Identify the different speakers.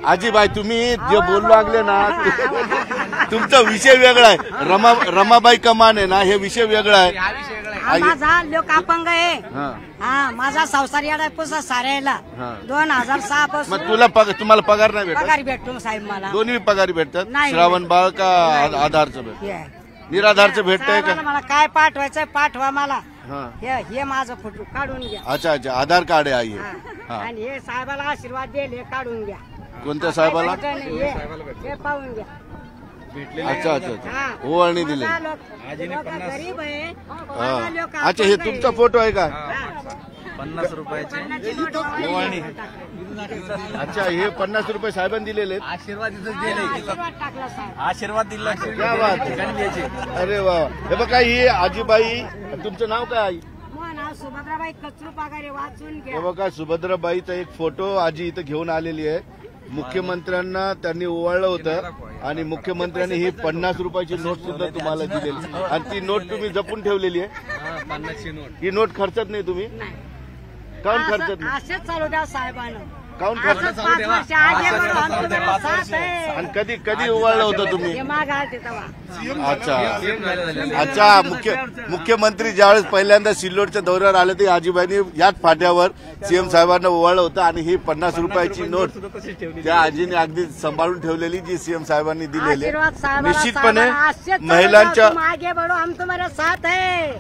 Speaker 1: आजीबाई तुम्ही जे बोलू लागले ना तुमचा विषय वेगळा आहे। रमाबाई कमान आहे ना, हे विषय वेगळा आहे।
Speaker 2: माझा लोक अपंग आहे। हा माझा संसार याला पुसा साऱ्याला 2006 पासून।
Speaker 1: मग तुम्हाला पगार नाही भेटत?
Speaker 2: पगार भेटतो साहेब मला।
Speaker 1: दोन्ही पगारी भेटतात? श्रावण बाळ का आधारचं भेटत? निराधारचं भेटतंय का?
Speaker 2: मला काय पाठवायचं पाठवा मला। हे माझं फोटो काढून घ्या।
Speaker 1: अच्छा अच्छा, आधार कार्ड आहे हे।
Speaker 2: आणि हे साहेबाला आशीर्वाद दिले काढून घ्या।
Speaker 1: कोणत्या साहेबाला?
Speaker 2: हे पाहून घ्या।
Speaker 1: अच्छा अच्छा, ओवाळणी दिली।
Speaker 2: गरीब आहे।
Speaker 1: अच्छा, हे तुमचा फोटो आहे का?
Speaker 3: 50 रुपयाची
Speaker 1: ओवाळणी। अच्छा, हे 50 रुपये साहेबांनी दिलेले?
Speaker 3: आशीर्वाद आशीर्वाद दिला।
Speaker 1: क्या बात आहे, अरे वा। हे बघा ही आजीबाई, तुमचं नाव काय आई?
Speaker 2: सुभद्राबाई कचरू पगारे वाचून घ्या।
Speaker 1: हे बघा सुभद्राबाईचा एक फोटो आजी इथं घेऊन आलेली आहे। मुख्यमंत्र्यांना त्यांनी ओवाळलं होतं आणि मुख्यमंत्र्यांनी ही 50 रुपयाची नोट सुद्धा तुम्हाला दिलेली आणि ती नोट तुम्ही जपून ठेवलेली आहे।
Speaker 3: 50ची नोट।
Speaker 1: ही नोट खर्चत नाही तुम्ही? काऊन खर्चत नाही?
Speaker 2: असेच चालू द्या साहेबांना।
Speaker 1: काऊन खर्चत? आणि कधी कधी ओवाळलं होतं तुम्ही? अच्छा अच्छा, मुख्यमंत्री ज्यावेळेस पहिल्यांदा सिल्लोडच्या दौऱ्यावर आले ते आजीबाईंनी याच फाट्यावर सीएम साहेबांना ओवाळलं होतं आणि ही 50 रुपयाची नोट त्या आजीने अगदी सांभाळून ठेवलेली, जी सीएम साहेबांनी दिलेली। निश्चितपणे महिलांच्या
Speaker 2: मागे बढो, हम तुम्हारे साथ है।